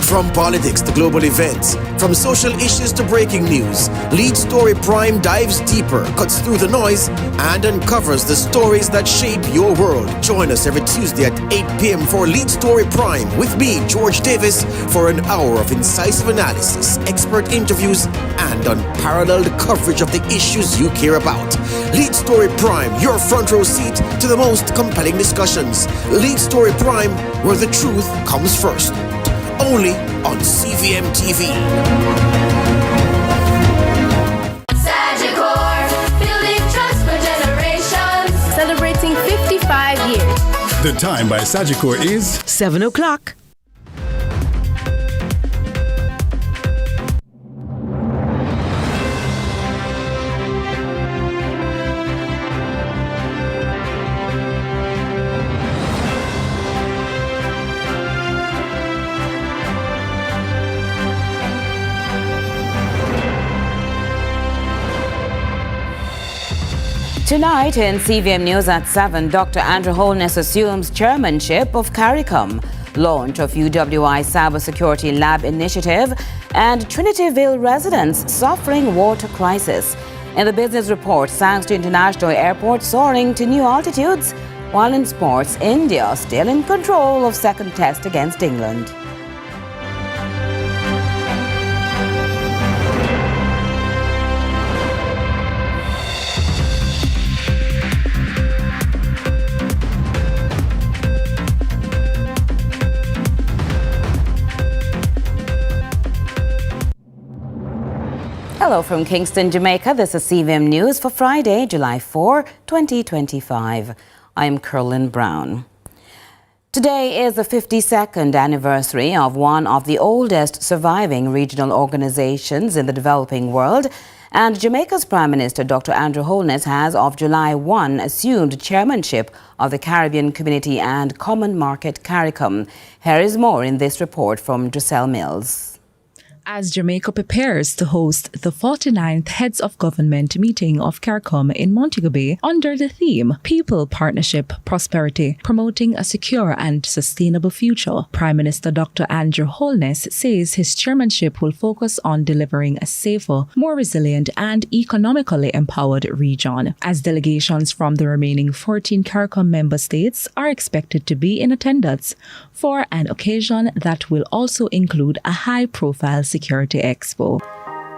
From politics to global events, from social issues to breaking news, Lead Story Prime dives deeper, cuts through the noise, and uncovers the stories that shape your world. Join us every Tuesday at 8 p.m. for Lead Story Prime with me, George Davis, for an hour of incisive analysis, expert interviews, and unparalleled coverage of the issues you care about. Lead Story Prime, your front row seat to the most compelling discussions. Lead Story Prime, where the truth comes first. Only on CVM TV. Sagicor, building trust for generations. Celebrating 55 years. The time by Sagicor is 7 o'clock. Tonight in CVM News at 7, Dr. Andrew Holness assumes chairmanship of CARICOM, launch of UWI Cybersecurity Lab Initiative, and Trinityville residents suffering water crisis. In the business report, Sangster International Airport soaring to new altitudes, while in sports, India still in control of second test against England. Hello from Kingston, Jamaica. This is CVM News for Friday, July 4, 2025. I'm Curlin Brown. Today is the 52nd anniversary of one of the oldest surviving regional organizations in the developing world, and Jamaica's Prime Minister Dr. Andrew Holness has, of July 1, assumed chairmanship of the Caribbean Community and Common Market CARICOM. Here is more in this report from Digicel Mills. As Jamaica prepares to host the 49th Heads of Government meeting of CARICOM in Montego Bay under the theme People, Partnership, Prosperity, Promoting a Secure and Sustainable Future, Prime Minister Dr. Andrew Holness says his chairmanship will focus on delivering a safer, more resilient and economically empowered region, as delegations from the remaining 14 CARICOM member states are expected to be in attendance for an occasion that will also include a high-profile Security Expo.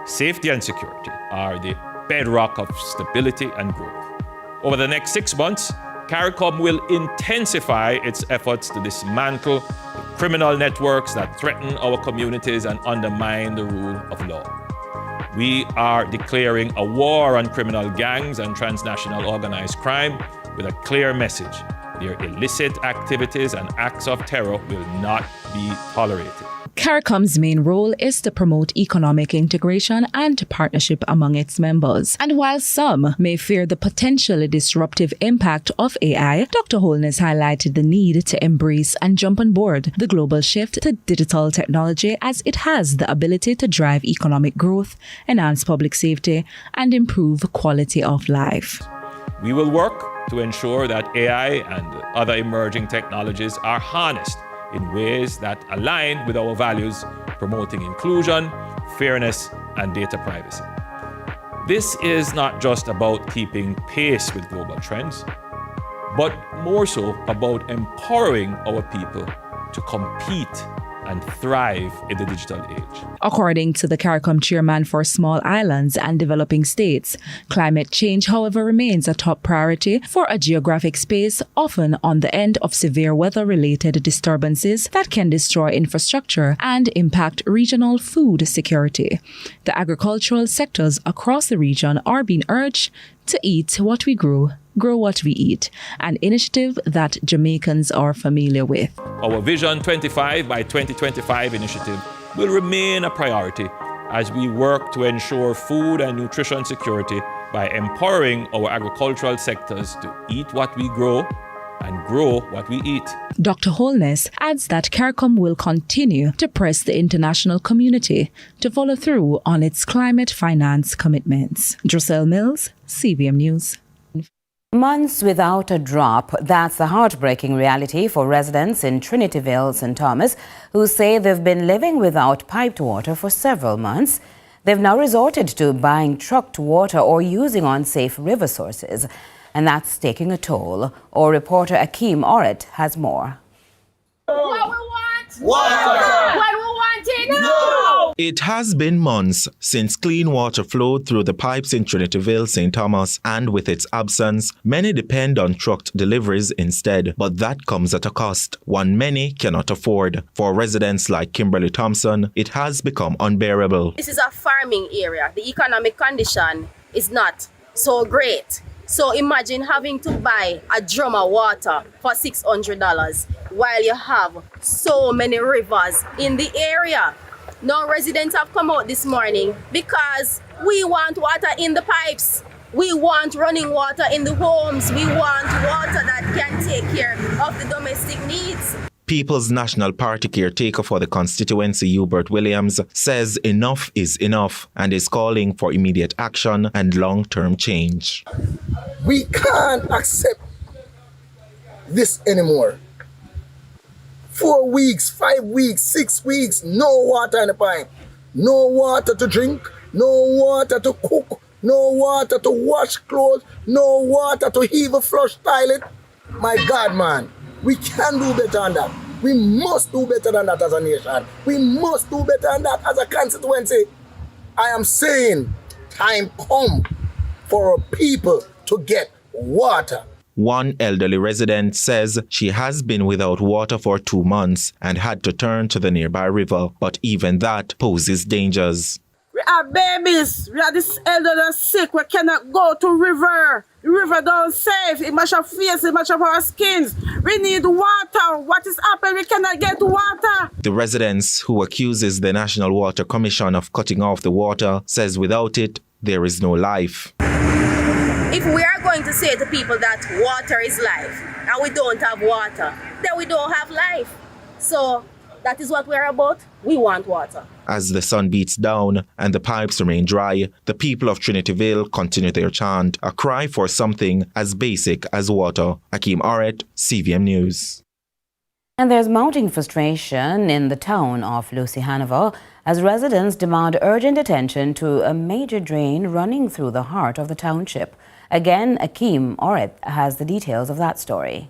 Safety and security are the bedrock of stability and growth. Over the next 6 months, CARICOM will intensify its efforts to dismantle the criminal networks that threaten our communities and undermine the rule of law. We are declaring a war on criminal gangs and transnational organized crime with a clear message. Their illicit activities and acts of terror will not be tolerated. CARICOM's main role is to promote economic integration and partnership among its members. And while some may fear the potentially disruptive impact of AI, Dr. Holness highlighted the need to embrace and jump on board the global shift to digital technology, as it has the ability to drive economic growth, enhance public safety, and improve quality of life. We will work to ensure that AI and other emerging technologies are harnessed in ways that align with our values, promoting inclusion, fairness, and data privacy. This is not just about keeping pace with global trends, but more so about empowering our people to compete and thrive in the digital age. According to the CARICOM chairman for small islands and developing states, climate change, however, remains a top priority for a geographic space often on the end of severe weather-related disturbances that can destroy infrastructure and impact regional food security. The agricultural sectors across the region are being urged to eat what we grow what we eat, an initiative that Jamaicans are familiar with. Our Vision 25 by 2025 initiative will remain a priority as we work to ensure food and nutrition security by empowering our agricultural sectors to eat what we grow and grow what we eat. Dr. Holness adds that CARICOM will continue to press the international community to follow through on its climate finance commitments. Digicel Mills, CVM News. Months without a drop. That's the heartbreaking reality for residents in Trinityville, St. Thomas, who say they've been living without piped water for several months. They've now resorted to buying trucked water or using unsafe river sources. And that's taking a toll. Our reporter Akeem Oret has more. What we want? Water! What we want it? No! It has been months since clean water flowed through the pipes in Trinityville, St. Thomas, and with its absence, many depend on trucked deliveries instead. But that comes at a cost, one many cannot afford. For residents like Kimberly Thompson, it has become unbearable. This is a farming area. The economic condition is not so great. So imagine having to buy a drum of water for $600 while you have so many rivers in the area. Now residents have come out this morning because we want water in the pipes. We want running water in the homes. We want water that can take care of the domestic needs. People's National Party caretaker for the constituency, Hubert Williams, says enough is enough and is calling for immediate action and long-term change. We can't accept this anymore. 4 weeks, 5 weeks, 6 weeks, no water in the pipe. No water to drink, no water to cook, no water to wash clothes, no water to heave a flush toilet. My God, man, we can do better than that. We must do better than that as a nation. We must do better than that as a constituency. I am saying time come for our people to get water. One elderly resident says she has been without water for 2 months and had to turn to the nearby river, but even that poses dangers. We have babies, we are this elderly sick, we cannot go to river. The river don't safe, it must have face, it must have our skins. We need water. What is happening? We cannot get water. The residents who accuses the National Water Commission of cutting off the water says without it, there is no life. If we are going to say to people that water is life and we don't have water, then we don't have life. So that is what we're about. We want water. As the sun beats down and the pipes remain dry, the people of Trinityville continue their chant, a cry for something as basic as water. Akeem Oret, CVM News. And there's mounting frustration in the town of Hannavo as residents demand urgent attention to a major drain running through the heart of the township. Again, Akeem Oret has the details of that story.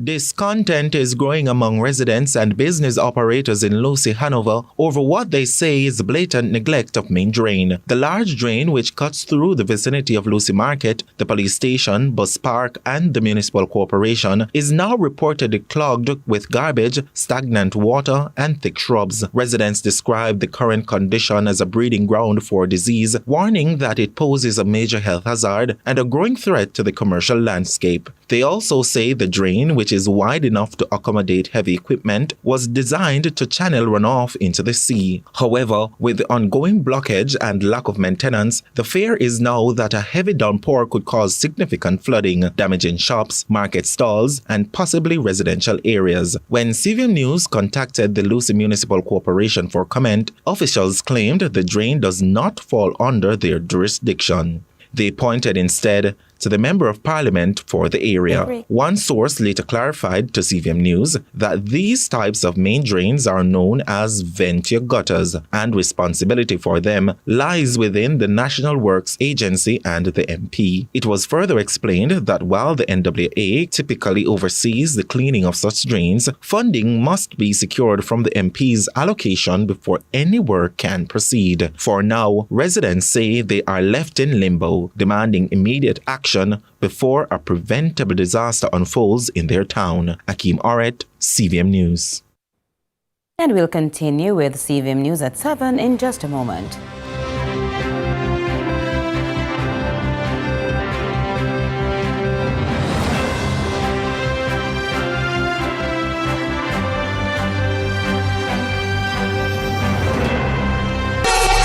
Discontent is growing among residents and business operators in Hannavo over what they say is blatant neglect of main drain. The large drain, which cuts through the vicinity of Lucy Market, the police station, bus park, and the municipal corporation, is now reportedly clogged with garbage, stagnant water, and thick shrubs. Residents describe the current condition as a breeding ground for disease, warning that it poses a major health hazard and a growing threat to the commercial landscape. They also say the drain, which is wide enough to accommodate heavy equipment, was designed to channel runoff into the sea. However, with the ongoing blockage and lack of maintenance, the fear is now that a heavy downpour could cause significant flooding, damaging shops, market stalls, and possibly residential areas. When CVM News contacted the Lucy Municipal Corporation for comment, officials claimed the drain does not fall under their jurisdiction. They pointed instead to the Member of Parliament for the area. One source later clarified to CVM News that these types of main drains are known as venture gutters, and responsibility for them lies within the National Works Agency and the MP. It was further explained that while the NWA typically oversees the cleaning of such drains, funding must be secured from the MP's allocation before any work can proceed. For now, residents say they are left in limbo, demanding immediate action before a preventable disaster unfolds in their town. Akeem Oret, CVM News. And we'll continue with CVM News at 7 in just a moment.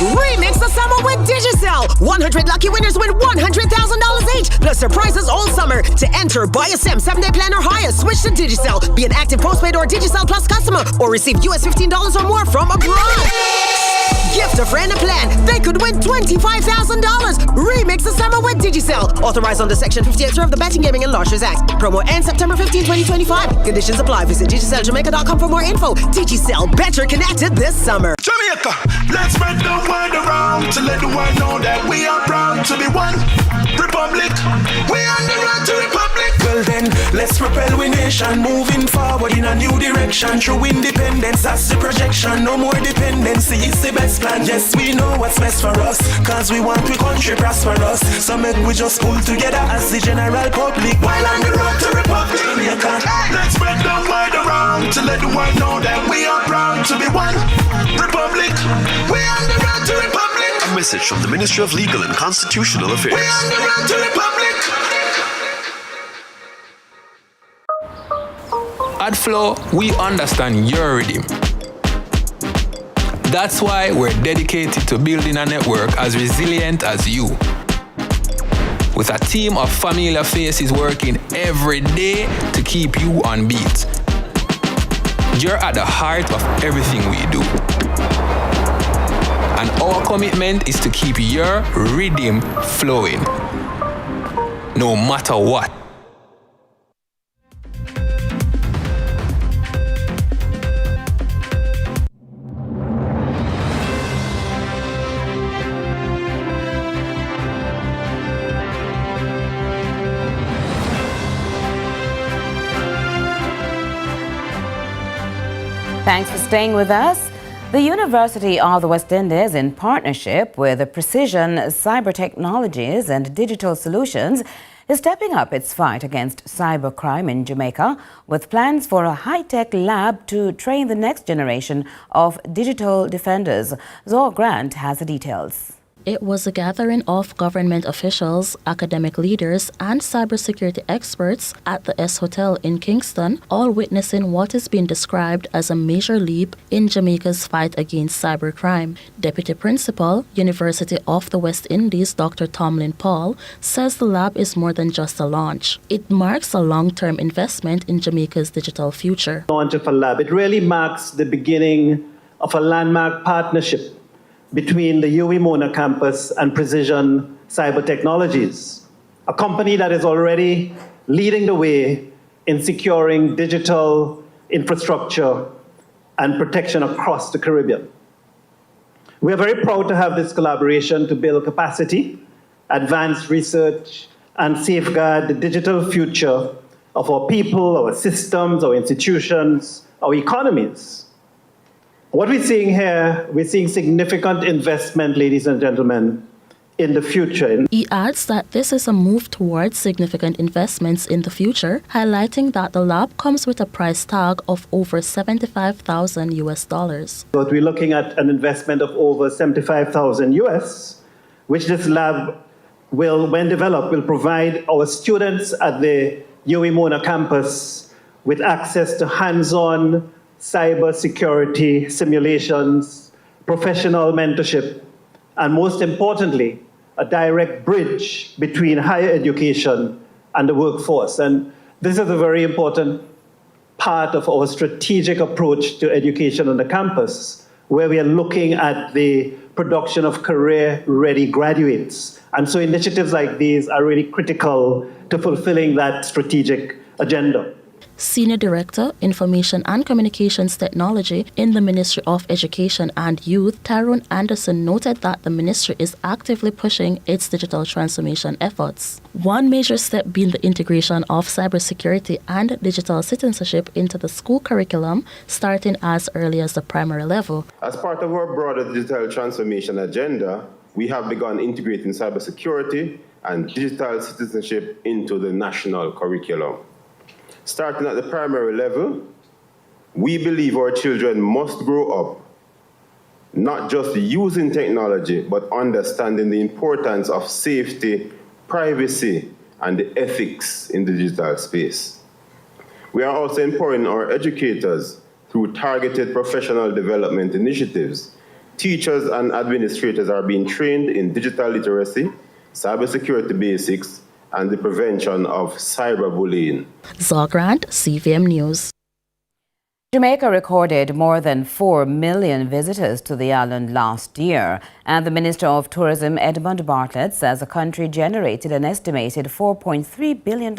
Remix the summer with Digicel. 100 lucky winners win $100,000 each, plus surprises all summer. To enter, buy a SIM, 7-day plan or higher. Switch to Digicel. Be an active postpaid or Digicel Plus customer, or receive US $15 or more from abroad. Gift a friend a plan. They could win $25,000. Remix the summer with Digicel. Authorized under Section 58 of the Betting, Gaming and Lotteries Act. Promo ends September 15, 2025. Conditions apply. Visit DigicelJamaica.com for more info. Digicel, better connected this summer. Jamaica, let's spread the word around to let the world know that we are proud to be one republic. We are the road to republic. Well then, let's propel we nation, moving forward in a new direction. True independence, that's the projection. No more dependency, it's the best plan. Yes, we know what's best for us, cause we want we country prosperous. So make we just pull together as the general public while on the road to republic. Jamaica, let's spread the word around to let the world know that we are proud to be one republic. We are the road to republic. A message from the Ministry of Legal and Constitutional Affairs. We are the road to republic. At Flow, we understand your rhythm. That's why we're dedicated to building a network as resilient as you. With a team of familiar faces working every day to keep you on beat. You're at the heart of everything we do. And our commitment is to keep your rhythm flowing, no matter what. Thanks for staying with us. The University of the West Indies, in partnership with Precision Cyber Technologies and Digital Solutions, is stepping up its fight against cybercrime in Jamaica with plans for a high-tech lab to train the next generation of digital defenders. Zor Grant has the details. It was a gathering of government officials, academic leaders, and cybersecurity experts at the S Hotel in Kingston, all witnessing what is being described as a major leap in Jamaica's fight against cybercrime. Deputy Principal, University of the West Indies, Dr. Tomlin Paul, says the lab is more than just a launch. It marks a long-term investment in Jamaica's digital future. Launch of a lab. It really marks the beginning of a landmark partnership between the UWI Mona campus and Precision Cyber Technologies, a company that is already leading the way in securing digital infrastructure and protection across the Caribbean. We are very proud to have this collaboration to build capacity, advance research, and safeguard the digital future of our people, our systems, our institutions, our economies. What we're seeing here, we're seeing significant investment, ladies and gentlemen, in the future. He adds that this is a move towards significant investments in the future, highlighting that the lab comes with a price tag of over $75,000 US. But we're looking at an investment of over $75,000 US, which this lab will, when developed, will provide our students at the UWI Mona campus with access to hands-on cyber security simulations, professional mentorship, and most importantly, a direct bridge between higher education and the workforce. And this is a very important part of our strategic approach to education on the campus, where we are looking at the production of career-ready graduates. And so initiatives like these are really critical to fulfilling that strategic agenda. Senior Director, Information and Communications Technology in the Ministry of Education and Youth, Tyrone Anderson, noted that the ministry is actively pushing its digital transformation efforts. One major step being the integration of cybersecurity and digital citizenship into the school curriculum, starting as early as the primary level. As part of our broader digital transformation agenda, we have begun integrating cybersecurity and digital citizenship into the national curriculum. Starting at the primary level, we believe our children must grow up not just using technology, but understanding the importance of safety, privacy, and the ethics in the digital space. We are also empowering our educators through targeted professional development initiatives. Teachers and administrators are being trained in digital literacy, cybersecurity basics, and the prevention of cyberbullying. Zor Grant, CVM News. Jamaica recorded more than 4 million visitors to the island last year, and the Minister of Tourism, Edmund Bartlett, says the country generated an estimated $4.3 billion.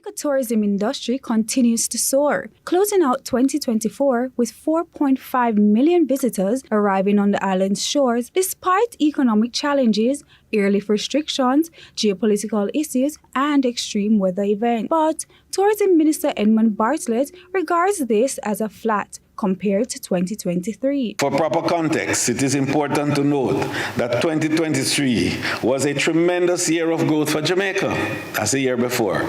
The tourism industry continues to soar, closing out 2024 with 4.5 million visitors arriving on the island's shores despite economic challenges, airlift restrictions, geopolitical issues, and extreme weather events. But Tourism Minister Edmund Bartlett regards this as a flat compared to 2023. For proper context, it is important to note that 2023 was a tremendous year of growth for Jamaica, as the year before,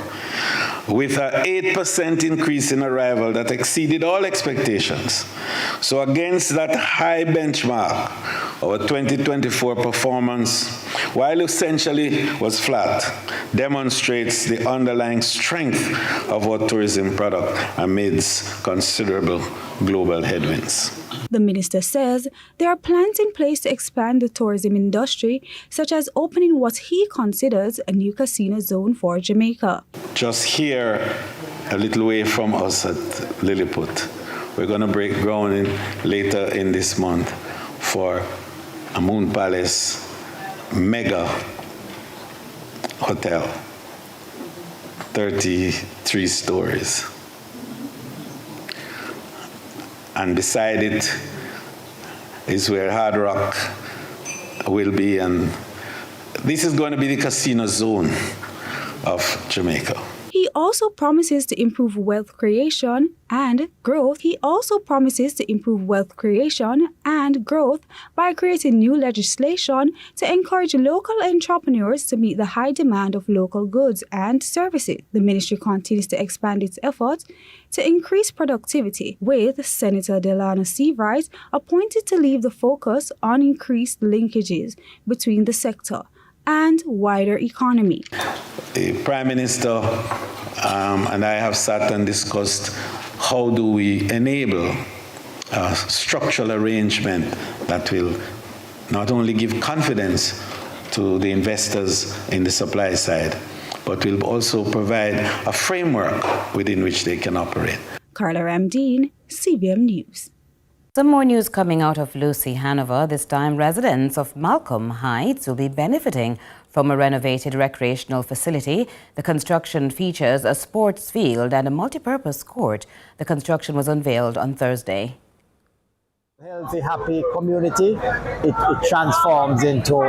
with an 8% increase in arrival that exceeded all expectations. So against that high benchmark, our 2024 performance, while essentially was flat, demonstrates the underlying strength of our tourism product amidst considerable global headwinds. The minister says there are plans in place to expand the tourism industry, such as opening what he considers a new casino zone for Jamaica. Just here, a little way from us at Lilliput, we're going to break ground later in this month for a Moon Palace mega hotel, 33 stories. And beside it is where Hard Rock will be, and this is going to be the casino zone of Jamaica. He also promises to improve wealth creation and growth. By creating new legislation to encourage local entrepreneurs to meet the high demand of local goods and services. The ministry continues to expand its efforts to increase productivity, with Senator Delano Seabright appointed to leave the focus on increased linkages between the sector and wider economy. The Prime Minister and I have sat and discussed how do we enable a structural arrangement that will not only give confidence to the investors in the supply side, but will also provide a framework within which they can operate. Carla Ramdeen, CVM News. Some more news coming out of Lucy, Hannavo. This time, residents of Malcolm Heights will be benefiting from a renovated recreational facility. The construction features a sports field and a multi-purpose court. The construction was unveiled on Thursday. Healthy, happy community, it transforms into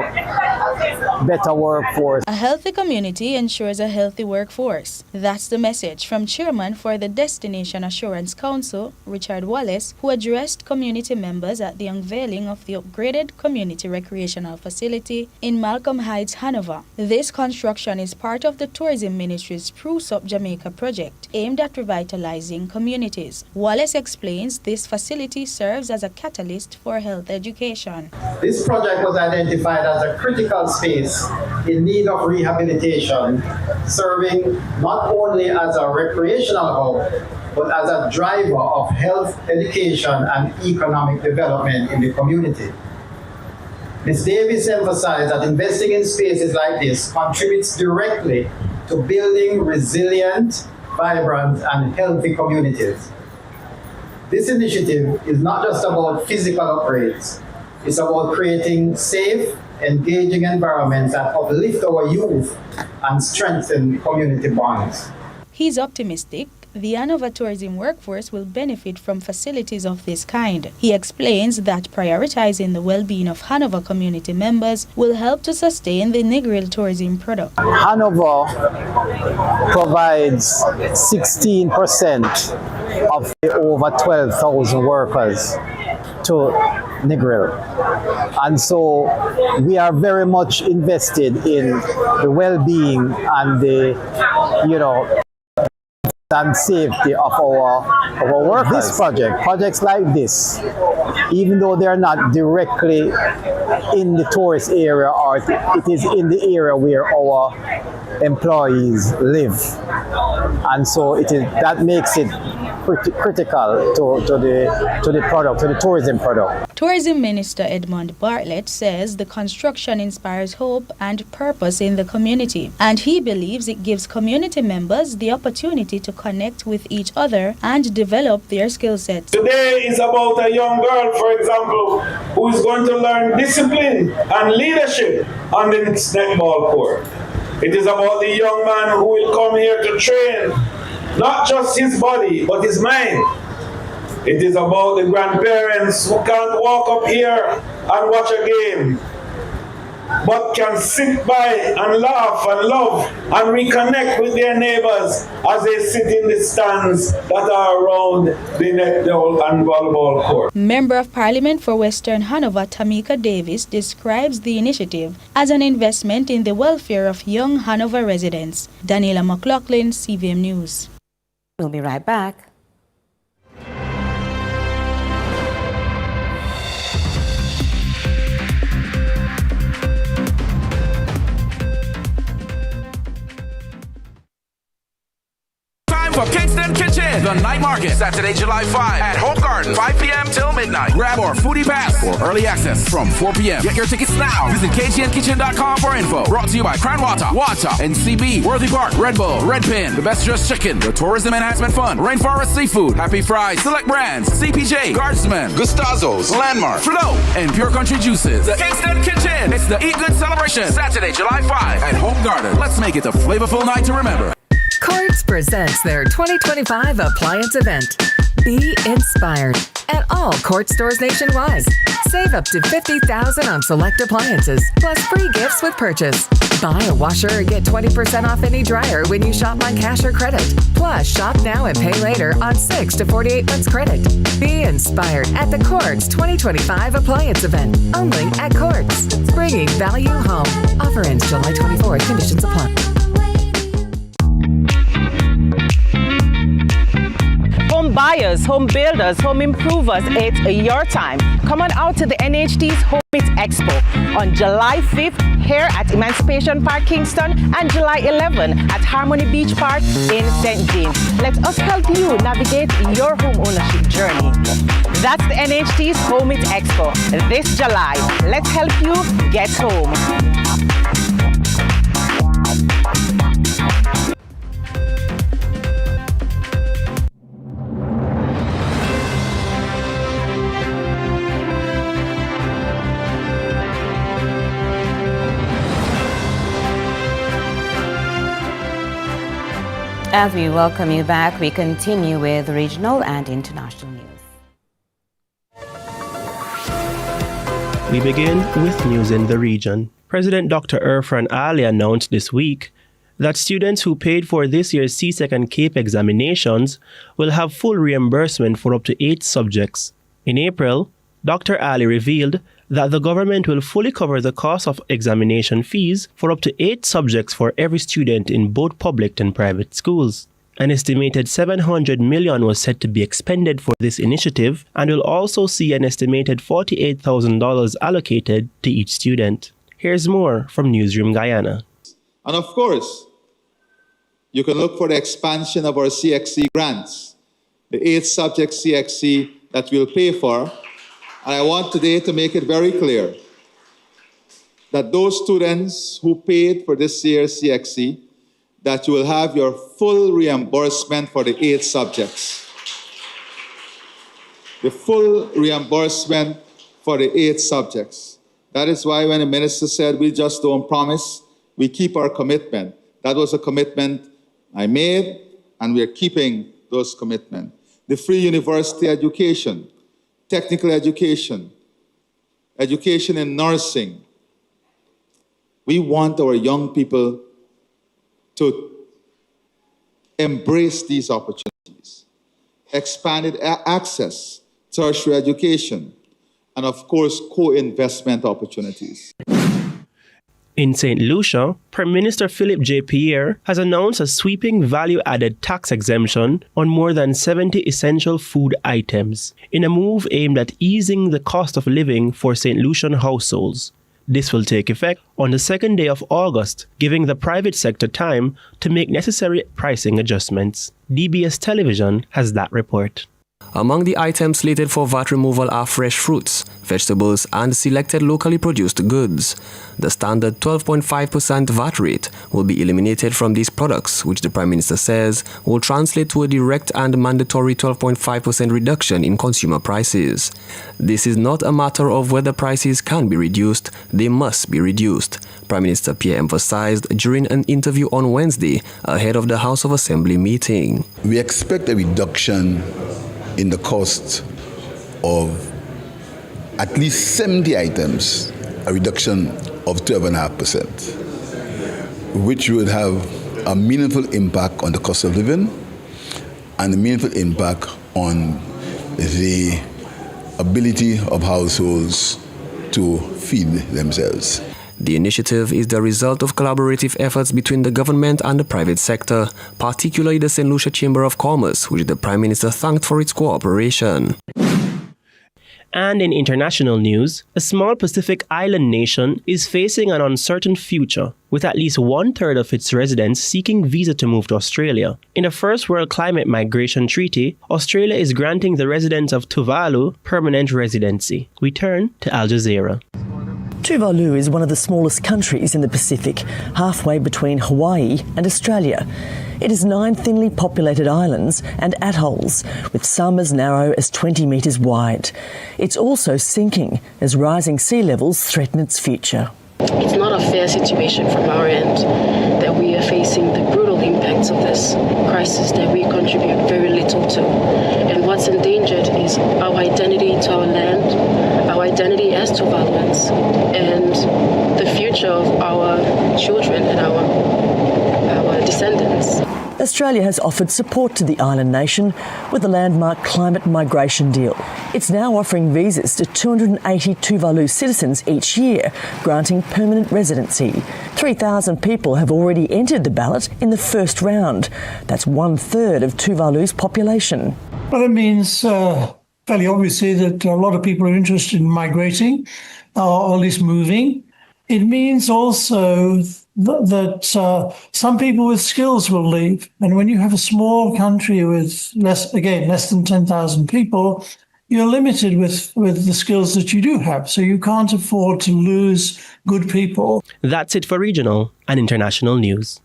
better workforce. A healthy community ensures a healthy workforce. That's the message from Chairman for the Destination Assurance Council, Richard Wallace, who addressed community members at the unveiling of the upgraded community recreational facility in Malcolm Heights, Hannavo. This construction is part of the Tourism Ministry's Spruce Up Jamaica project, aimed at revitalizing communities. Wallace explains this facility serves as a catalyst for health education. This project was identified as a critical space in need of rehabilitation, serving not only as a recreational hub, but as a driver of health, education, and economic development in the community. Ms. Davis emphasized that investing in spaces like this contributes directly to building resilient, vibrant, and healthy communities. This initiative is not just about physical upgrades. It's about creating safe, engaging environments that uplift our youth and strengthen community bonds. He's optimistic the Hannavo tourism workforce will benefit from facilities of this kind. He explains that prioritizing the well-being of Hannavo community members will help to sustain the Negril tourism product. Hannavo provides 16% of the over 12,000 workers to Negril. And so we are very much invested in the well-being and the, and safety of our workers. This projects like this, even though they are not directly in the tourist area, or it is in the area where our employees live, and so that makes it critical to the product, to the tourism product. Tourism Minister Edmund Bartlett says the construction inspires hope and purpose in the community, and he believes it gives community members the opportunity to connect with each other and develop their skill sets. Today is about a young girl, for example, who is going to learn discipline and leadership on the netball court. It is about the young man who will come here to train not just his body, but his mind. It is about the grandparents who can't walk up here and watch a game, but can sit by and laugh and love and reconnect with their neighbors as they sit in the stands that are around the netball and volleyball court. Member of Parliament for Western Hannavo, Tamika Davis, describes the initiative as an investment in the welfare of young Hannavo residents. Daniela McLaughlin, CVM News. We'll be right back. For Kingston Kitchen, the night market, Saturday, July 5 at Hope Garden, 5 p.m. till midnight. Grab our foodie pass for early access from 4 p.m. Get your tickets now. Visit kgnkitchen.com for info. Brought to you by Crown Water, NCB, Worthy Park, Red Bull, Red Pin, The Best Dressed Chicken, the Tourism Enhancement Fund, Rainforest Seafood, Happy Fries, Select Brands, CPJ, Guardsman, Gustazos, Landmark, Flow, and Pure Country Juices. The Kingston Kitchen. It's the Eat Good celebration, Saturday, July 5 at Hope Garden. Let's make it a flavorful night to remember. Quartz presents their 2025 appliance event. Be inspired at all Quartz stores nationwide. Save up to $50,000 on select appliances, plus free gifts with purchase. Buy a washer or get 20% off any dryer when you shop on cash or credit. Plus, shop now and pay later on 6 to 48 months credit. Be inspired at the Quartz 2025 appliance event, only at Quartz. Bringing value home. Offer ends July 24th. Conditions apply. Home buyers, home builders, home improvers, it's your time. Come on out to the NHT's Home It Expo on July 5th here at Emancipation Park, Kingston, and July 11 at Harmony Beach Park in St. James. Let us help you navigate your home ownership journey. That's the NHT's Home It Expo this July. Let's help you get home. As we welcome you back, we continue with regional and international news. We begin with news in the region. President Dr. Irfan Ali announced this week that students who paid for this year's CSEC and CAPE examinations will have full reimbursement for up to 8 subjects. In April, Dr. Ali revealed that the government will fully cover the cost of examination fees for up to 8 subjects for every student in both public and private schools. An estimated $700 million was set to be expended for this initiative and will also see an estimated $48,000 allocated to each student. Here's more from Newsroom Guyana. And of course, you can look for the expansion of our CXC grants, the 8 subject CXC that we'll pay for. And I want today to make it very clear that those students who paid for this year's CXC, that you will have your full reimbursement for the 8 subjects. The full reimbursement for the 8 subjects. That is why when the minister said we just don't promise, we keep our commitment. That was a commitment I made, and we are keeping those commitments. The free university education, technical education, education in nursing. We want our young people to embrace these opportunities. Expanded access, tertiary education, and of course, co-investment opportunities. In St. Lucia, Prime Minister Philip J. Pierre has announced a sweeping value-added tax exemption on more than 70 essential food items, in a move aimed at easing the cost of living for St. Lucian households. This will take effect on the second day of August, giving the private sector time to make necessary pricing adjustments. DBS Television has that report. Among the items slated for VAT removal are fresh fruits, vegetables, and selected locally produced goods. The standard 12.5% VAT rate will be eliminated from these products, which the Prime Minister says will translate to a direct and mandatory 12.5% reduction in consumer prices. This is not a matter of whether prices can be reduced, they must be reduced, Prime Minister Pierre emphasized during an interview on Wednesday ahead of the House of Assembly meeting. We expect a reduction in the cost of at least 70 items, a reduction of 12.5%, which would have a meaningful impact on the cost of living and a meaningful impact on the ability of households to feed themselves. The initiative is the result of collaborative efforts between the government and the private sector, particularly the St. Lucia Chamber of Commerce, which the Prime Minister thanked for its cooperation. And in international news, a small Pacific island nation is facing an uncertain future, with at least 1/3 of its residents seeking visa to move to Australia. In a First World Climate Migration Treaty, Australia is granting the residents of Tuvalu permanent residency. We turn to Al Jazeera. Tuvalu is one of the smallest countries in the Pacific, halfway between Hawaii and Australia. It has 9 thinly populated islands and atolls, with some as narrow as 20 metres wide. It's also sinking as rising sea levels threaten its future. It's not a fair situation from our end that we are facing the brutal impacts of this crisis that we contribute very little to. And what's endangered is our identity to our land, our identity as Tuvaluans, and the future of our children and our descendants. Australia has offered support to the island nation with the landmark climate migration deal. It's now offering visas to 280 Tuvalu citizens each year, granting permanent residency. 3,000 people have already entered the ballot in the first round. That's 1/3 of Tuvalu's population. Well, it means fairly obviously that a lot of people are interested in migrating, or at least moving. It means also that some people with skills will leave. And when you have a small country with less than 10,000 people, you're limited with the skills that you do have. So you can't afford to lose good people. That's it for regional and international news.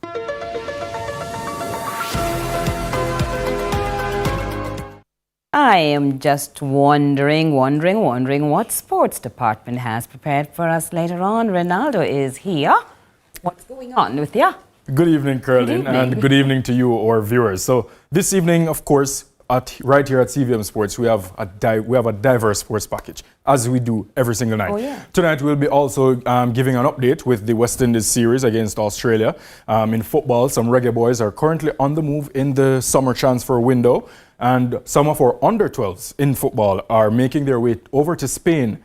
I am just wondering what sports department has prepared for us later on. Ronaldo is here. What's going on with you? Good evening, Caroline, and good evening to you, our viewers. So this evening, of course, right here at CVM Sports, we have a diverse sports package, as we do every single night. Oh, yeah. Tonight, we'll be also giving an update with the West Indies series against Australia. In football, some Reggae boys are currently on the move in the summer transfer window, and some of our under-12s in football are making their way over to Spain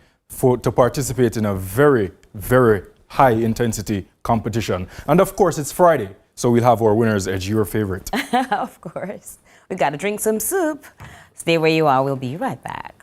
to participate in a very, very high-intensity competition. And of course, it's Friday, so we'll have our winner's edge, your favorite. Of course. We got to drink some soup. Stay where you are. We'll be right back.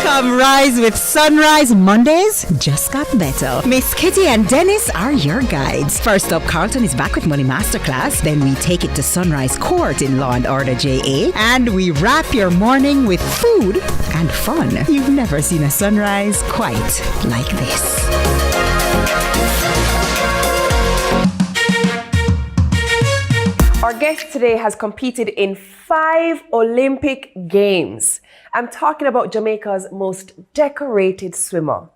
Come rise with Sunrise Mondays just got better. Miss Kitty and Dennis are your guides. First up, Carlton is back with Money Masterclass. Then we take it to Sunrise Court in Law and Order JA. And we wrap your morning with food and fun. You've never seen a sunrise quite like this. Our guest today has competed in 5 Olympic Games. I'm talking about Jamaica's most decorated swimmer.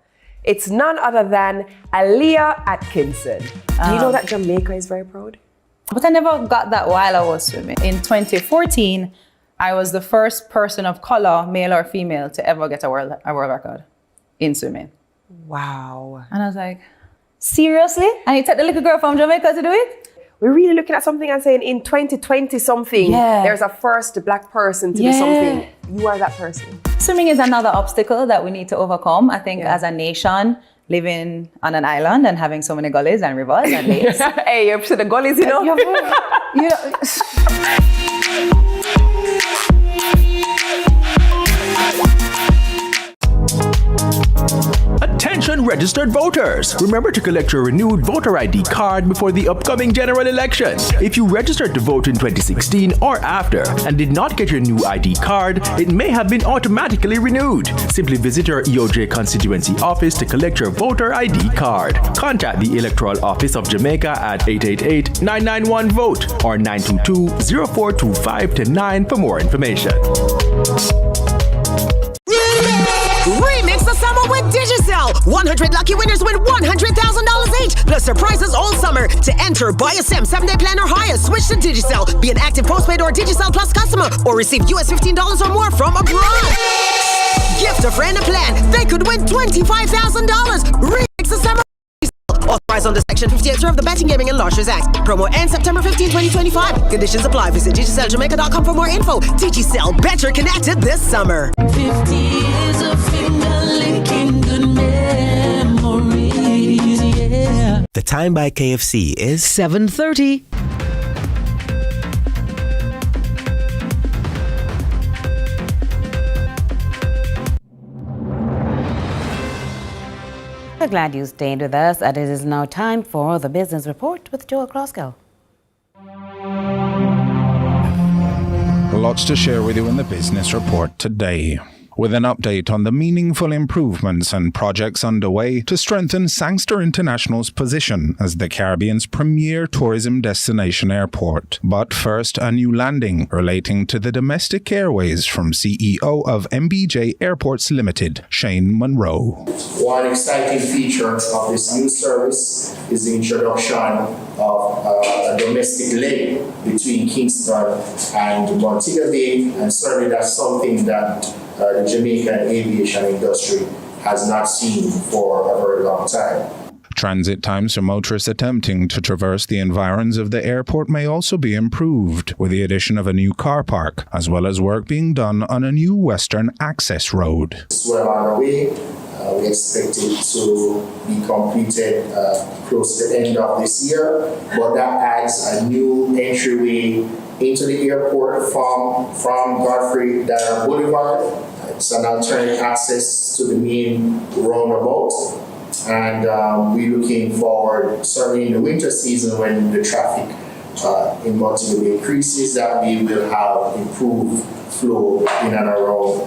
It's none other than Aaliyah Atkinson. Do you know that Jamaica is very proud? But I never got that while I was swimming. In 2014, I was the first person of color, male or female, to ever get a world record in swimming. Wow. And I was like, seriously? And you take the little girl from Jamaica to do it? We're really looking at something and saying in 2020 something, there's a first black person to do something. You are that person. Swimming is another obstacle that we need to overcome. I think as a nation, living on an island and having so many gullies and rivers and lakes. Hey, you're up to the gullies, you know? Attention registered voters! Remember to collect your renewed voter ID card before the upcoming general elections. If you registered to vote in 2016 or after and did not get your new ID card, it may have been automatically renewed. Simply visit your EOJ constituency office to collect your voter ID card. Contact the Electoral Office of Jamaica at 888-991-VOTE or 922-0425-9 for more information. Remix the summer with Digicel. 100 lucky winners win $100,000 each, plus surprises all summer. To enter, buy a SIM 7-day plan or higher. Switch to Digicel. Be an active postpaid or Digicel Plus customer, or receive US $15 or more from abroad. Gift a friend a plan. They could win $25,000. Remix the summer. Authorized under Section 58 of the Betting, Gaming and Lotteries Act. Promo ends September 15, 2025. Conditions apply. Visit DigicelJamaica.com for more info. Digicel, better connected this summer. 50 years of finger-licking good memories, yeah. The time by KFC is 7:30. We're glad you stayed with us, and it is now time for the Business Report with Joel Crossgill. Lots to share with you in the Business Report today, with an update on the meaningful improvements and projects underway to strengthen Sangster International's position as the Caribbean's premier tourism destination airport. But first, a new landing relating to the domestic airways from CEO of MBJ Airports Limited, Shane Monroe. One exciting feature of this new service is the introduction of a domestic leg between Kingston and Montego Bay, and certainly that's something that the Jamaican aviation industry has not seen for a very long time. Transit times for motorists attempting to traverse the environs of the airport may also be improved with the addition of a new car park, as well as work being done on a new western access road. It's well on the way. We expect it to be completed close to the end of this year, but that adds a new entryway into the airport from Godfrey Dyer Boulevard. It's an alternate access to the main roundabout, and we're looking forward, certainly in the winter season when the traffic in Montego Bay increases, that we will have improved flow in and around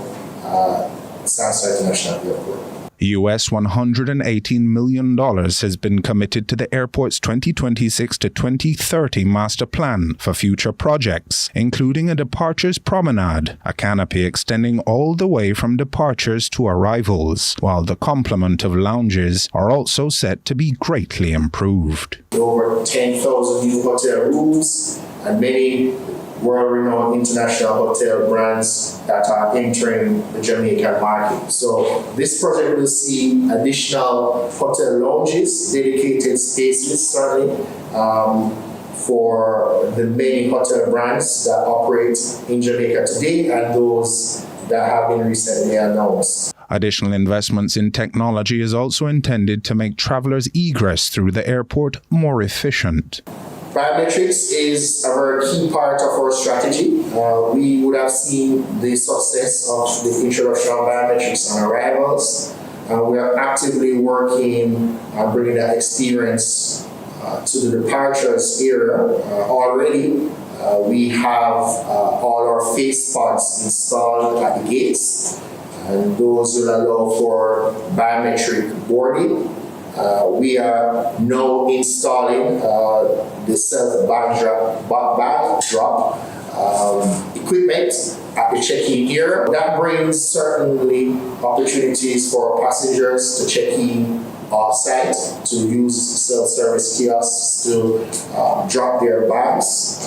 Sangster International Airport. US $118 million has been committed to the airport's 2026 to 2030 master plan for future projects, including a departures promenade, a canopy extending all the way from departures to arrivals, while the complement of lounges are also set to be greatly improved. Over 10,000 new hotel rooms and many world-renowned international hotel brands that are entering the Jamaican market. So this project will see additional hotel lounges, dedicated spaces certainly for the many hotel brands that operate in Jamaica today and those that have been recently announced. Additional investments in technology is also intended to make travelers' egress through the airport more efficient. Biometrics is a very key part of our strategy. We would have seen the success of the introduction of biometrics on arrivals. We are actively working on bringing that experience to the departures area. Already, we have all our face pods installed at the gates, and those will allow for biometric boarding. We are now installing the self-bag drop equipment at the check-in area. That brings certainly opportunities for passengers to check in off-site, to use self-service kiosks to drop their bags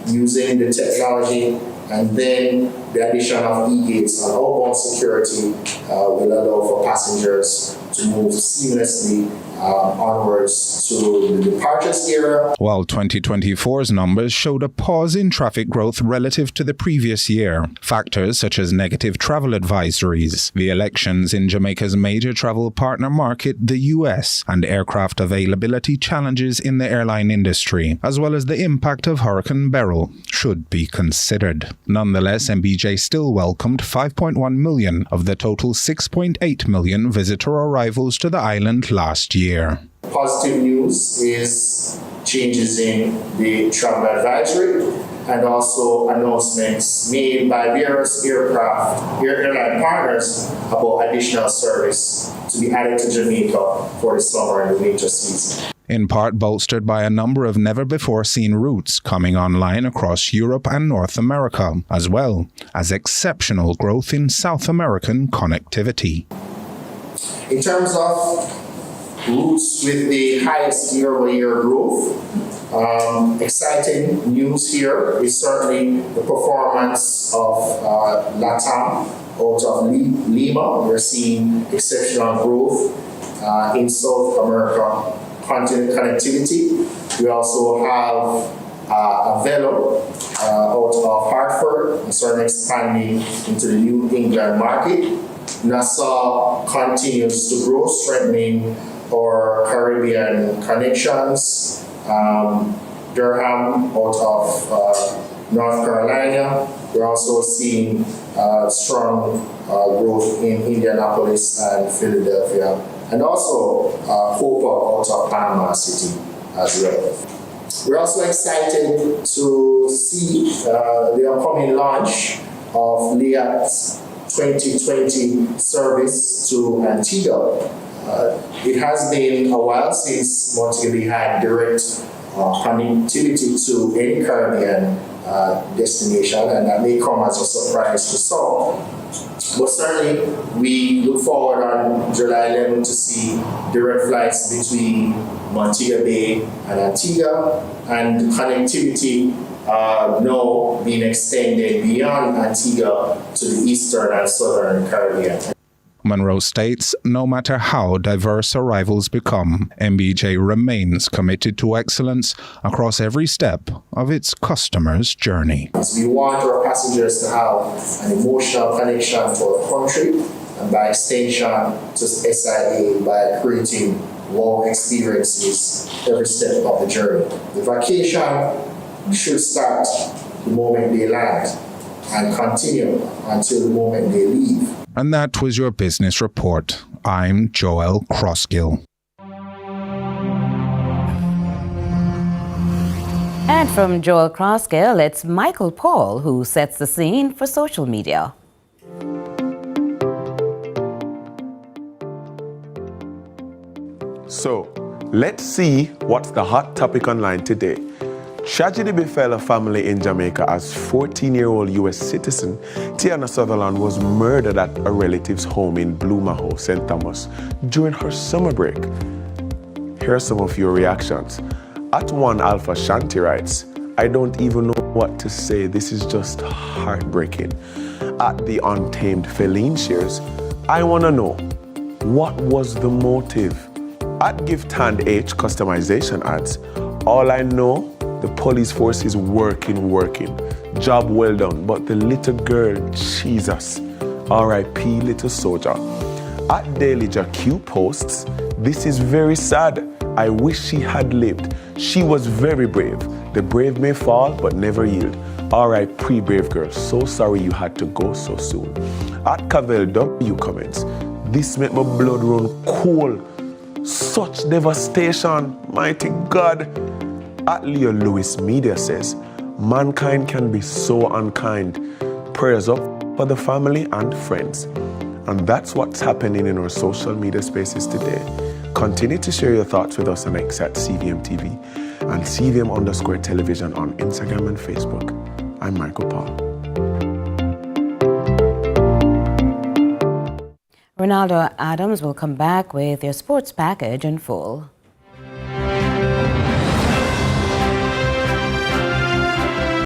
using the technology, and then the addition of e-gates and outbound security will allow for passengers to move seamlessly onwards to the departures era. While 2024's numbers showed a pause in traffic growth relative to the previous year, factors such as negative travel advisories, the elections in Jamaica's major travel partner market, the US, and aircraft availability challenges in the airline industry, as well as the impact of Hurricane Beryl, should be considered. Nonetheless, MBJ still welcomed 5.1 million of the total 6.8 million visitor arrivals to the island last year. Positive news is changes in the travel advisory and also announcements made by various airline partners about additional service to be added to Jamaica for the summer and the winter season. In part bolstered by a number of never-before-seen routes coming online across Europe and North America, as well as exceptional growth in South American connectivity. In terms of routes with the highest year-over-year growth, exciting news here is certainly the performance of LATAM out of Lima. We're seeing exceptional growth in South America continent connectivity. We also have a Velo out of Hartford and certainly expanding into the New England market. Nassau continues to grow, strengthening our Caribbean connections. Durham out of North Carolina. We're also seeing strong growth in Indianapolis and Philadelphia, and also Hopper out of Panama City as well. We're also excited to see the upcoming launch of LIAT's 2020 service to Antigua. It has been a while since Montego Bay had direct connectivity to any Caribbean destination, and that may come as a surprise to some. But certainly, we look forward on July 11 to see direct flights between Montego Bay and Antigua, and connectivity now being extended beyond Antigua to the eastern and southern Caribbean. Monroe states, no matter how diverse arrivals become, MBJ remains committed to excellence across every step of its customers' journey. We want our passengers to have an emotional connection to our country, and by extension to SIA by creating wow experiences every step of the journey. The vacation should start the moment they land and continue until the moment they leave. And that was your business report. I'm Joel Crossgill. And from Joel Crossgill, it's Michael Paul who sets the scene for social media. So, let's see what's the hot topic online today. Tragedy befell a family in Jamaica as 14-year-old U.S. citizen Tiana Sutherland was murdered at a relative's home in Blue Maho, St. Thomas, during her summer break. Here are some of your reactions. At One Alpha Shanti writes, I don't even know what to say. This is just heartbreaking. At The Untamed Feline shares, I want to know, what was the motive? At Gift Hand H Customization adds, all I know, the police force is working. Job well done, but the little girl, Jesus. R.I.P. little soldier. At Daily Q posts, this is very sad. I wish she had lived. She was very brave. The brave may fall, but never yield. R.I.P. brave girl. So sorry you had to go so soon. At Cavell W comments, this made my blood run cold. Such devastation, mighty God. At Leo Lewis Media says, mankind can be so unkind. Prayers up for the family and friends. And that's what's happening in our social media spaces today. Continue to share your thoughts with us on X at CVM TV and CVM_television on Instagram and Facebook. I'm Michael Paul. Ronaldo Adams will come back with your sports package in full.